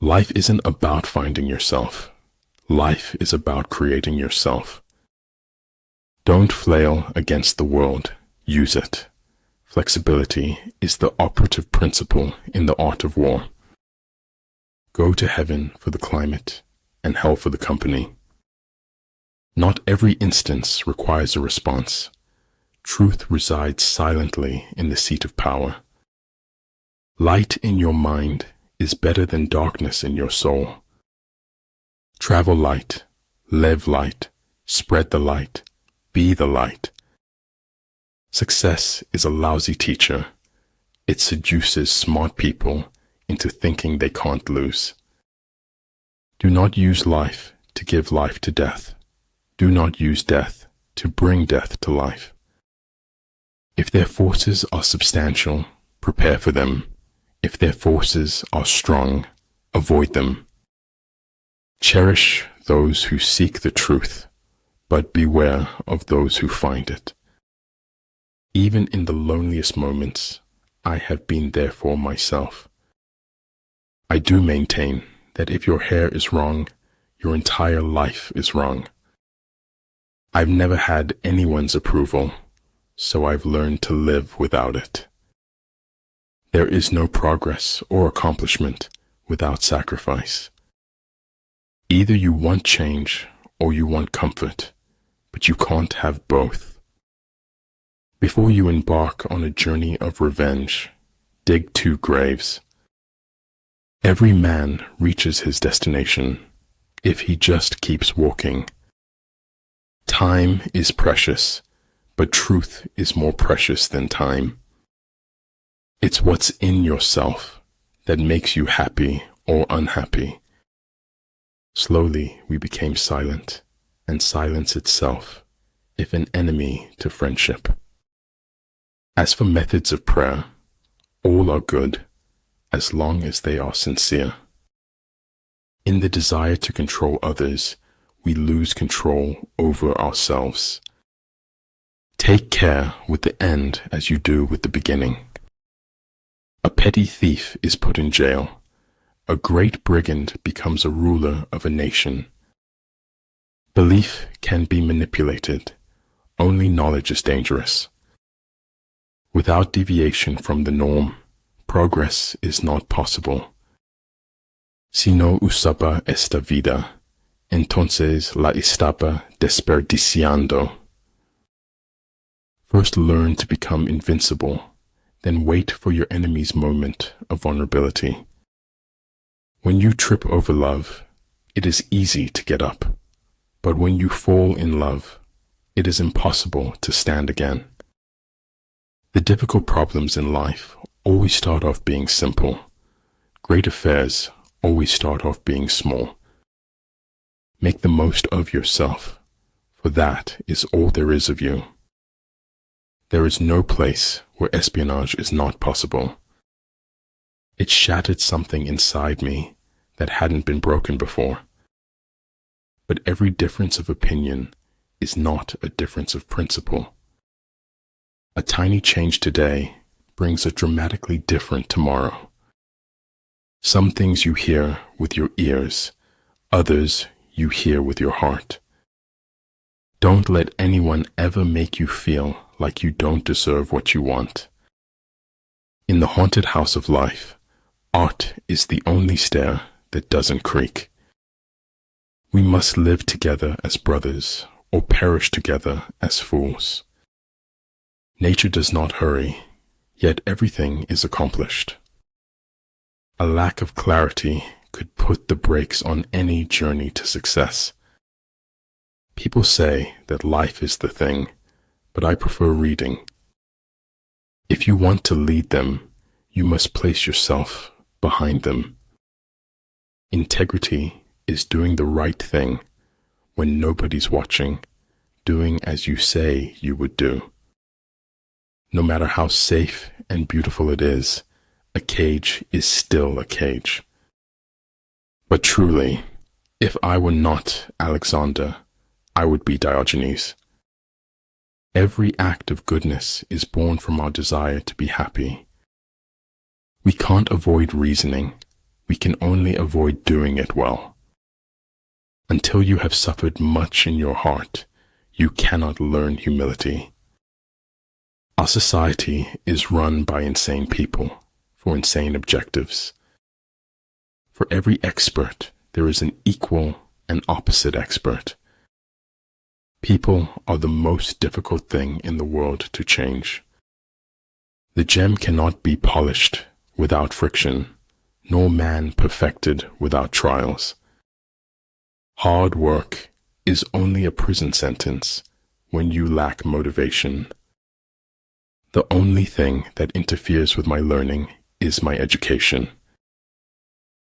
Life isn't about finding yourself. Life is about creating yourself. Don't flail against the world. Use it. Flexibility is the operative principle in the art of war. Go to heaven for the climate and hell for the company. Not every instance requires a response. Truth resides silently in the seat of power. Light in your mind is better than darkness in your soul. Travel light, live light, spread the light, be the light. Success is a lousy teacher. It seduces smart people into thinking they can't lose. Do not use life to give life to death. Do not use death to bring death to life. If their forces are substantial, prepare for them. If their forces are strong, avoid them. Cherish those who seek the truth, but beware of those who find it. Even in the loneliest moments, I have been there for myself. I do maintain that if your hair is wrong, your entire life is wrong. I've never had anyone's approval, so I've learned to live without it. There is no progress or accomplishment without sacrifice. Either you want change or you want comfort, but you can't have both. Before you embark on a journey of revenge, dig 2 graves. Every man reaches his destination if he just keeps walking. Time is precious, but truth is more precious than time. It's what's in yourself that makes you happy or unhappy. Slowly we became silent, and silence itself, if an enemy to friendship. As for methods of prayer, all are good, as long as they are sincere. In the desire to control others, we lose control over ourselves. Take care with the end as you do with the beginning. A petty thief is put in jail. A great brigand becomes a ruler of a nation. Belief can be manipulated. Only knowledge is dangerous. Without deviation from the norm, progress is not possible. Si no usaba esta vida, entonces la estaba desperdiciando. First learn to become invincible, then wait for your enemy's moment of vulnerability. When you trip over love, it is easy to get up, but when you fall in love, it is impossible to stand again. The difficult problems in life always start off being simple. Great affairs always start off being small. Make the most of yourself, for that is all there is of you. There is no place where espionage is not possible. It shattered something inside me that hadn't been broken before. But every difference of opinion is not a difference of principle. A tiny change today brings a dramatically different tomorrow. Some things you hear with your ears, others you hear with your heart. Don't let anyone ever make you feel like you don't deserve what you want. In the haunted house of life, art is the only stair that doesn't creak. We must live together as brothers or perish together as fools. Nature does not hurry, yet everything is accomplished. A lack of clarity could put the brakes on any journey to success. People say that life is the thing, but I prefer reading. If you want to lead them, you must place yourself behind them. Integrity is doing the right thing when nobody's watching, doing as you say you would do. No matter how safe and beautiful it is, a cage is still a cage. But truly, if I were not Alexander, I would be Diogenes. Every act of goodness is born from our desire to be happy. We can't avoid reasoning. we can only avoid doing it well. Until you have suffered much in your heart, you cannot learn humility. Our society is run by insane people for insane objectives. For every expert, there is an equal and opposite expert. People are the most difficult thing in the world to change. The gem cannot be polished without friction, nor man perfected without trials. Hard work is only a prison sentence when you lack motivation. The only thing that interferes with my learning is my education.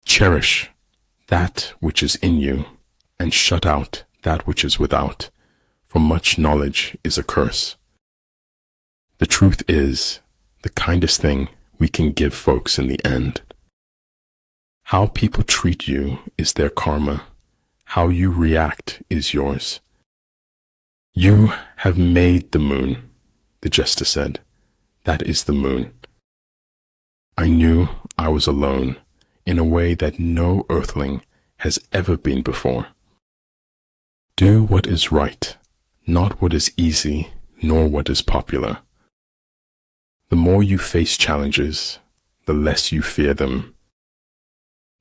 Cherish that which is in you and shut out that which is without, for much knowledge is a curse. The truth is the kindest thing we can give folks in the end. How people treat you is their karma. How you react is yours. You have made the moon, the jester said. That is the moon. I knew I was alone in a way that no earthling has ever been before. Do what is right, not what is easy, nor what is popular. The more you face challenges, the less you fear them.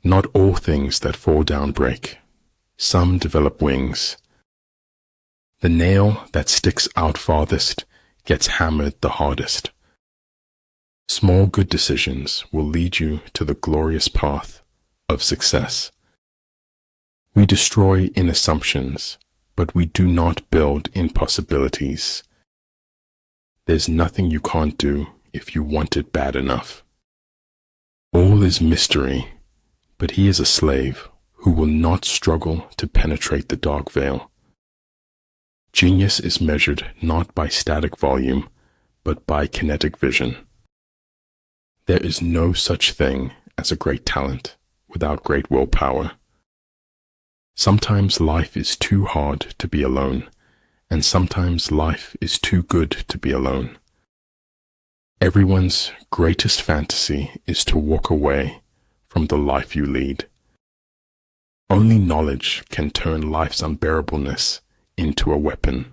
Not all things that fall down break. Some develop wings. The nail that sticks out farthest gets hammered the hardest. Small good decisions will lead you to the glorious path of success. We destroy in assumptions, but we do not build in possibilities. There's nothing you can't do if you want it bad enough. All is mystery, but he is a slave who will not struggle to penetrate the dark veil. Genius is measured not by static volume, but by kinetic vision. There is no such thing as a great talent without great willpower. Sometimes life is too hard to be alone, and sometimes life is too good to be alone. Everyone's greatest fantasy is to walk away from the life you lead. Only knowledge can turn life's unbearableness into a weapon.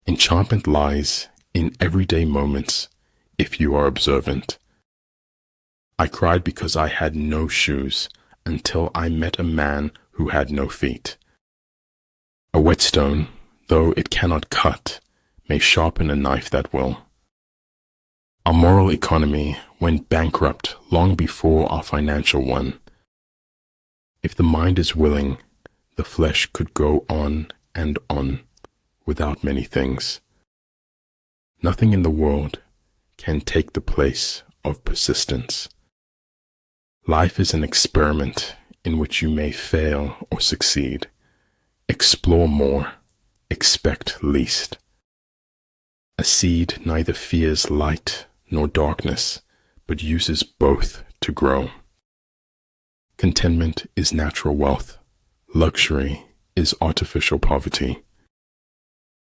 Enchantment lies in everyday moments if you are observant. I cried because I had no shoes until I met a man who had no feet. A whetstone, though it cannot cut, may sharpen a knife that will. Our moral economy went bankrupt long before our financial one. If the mind is willing, the flesh could go on and on without many things. Nothing in the world can take the place of persistence. Life is an experiment in which you may fail or succeed. Explore more, expect least. A seed neither fears light nor darkness, but uses both to grow. Contentment is natural wealth. Luxury is artificial poverty.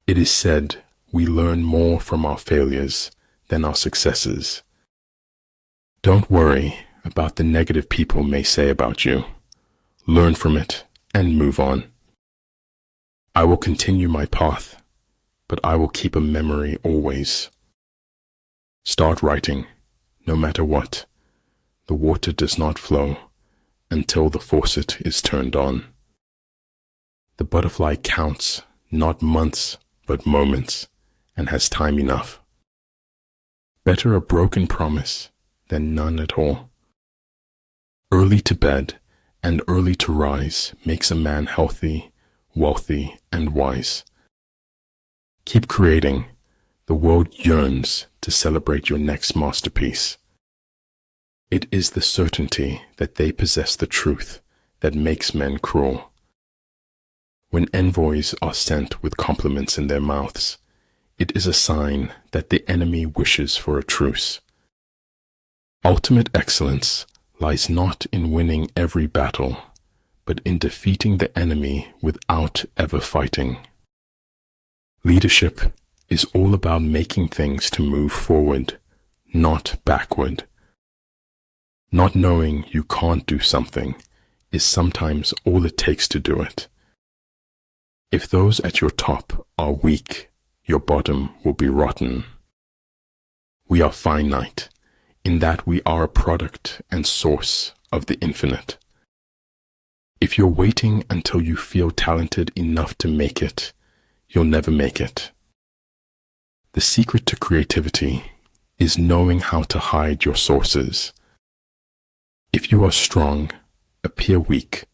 It is said we learn more from our failures than our successes. Don't worry about the negative people may say about you. Learn from it and move on. I will continue my path, but I will keep a memory always. Start writing, no matter what. The water does not flow until the faucet is turned on. The butterfly counts not months but moments and has time enough. Better a broken promise than none at all. Early to bed and early to rise makes a man healthy, wealthy, and wise. Keep creating. The world yearns to celebrate your next masterpiece. It is the certainty that they possess the truth that makes men cruel. When envoys are sent with compliments in their mouths, it is a sign that the enemy wishes for a truce. Ultimate excellence lies not in winning every battle, but in defeating the enemy without ever fighting. Leadership is all about making things to move forward, not backward. Not knowing you can't do something is sometimes all it takes to do it. If those at your top are weak, your bottom will be rotten. We are finite, in that we are a product and source of the infinite. If you're waiting until you feel talented enough to make it, you'll never make it. The secret to creativity is knowing how to hide your sources. If you are strong, appear weak,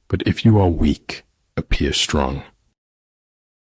but if you are weak, appear strong.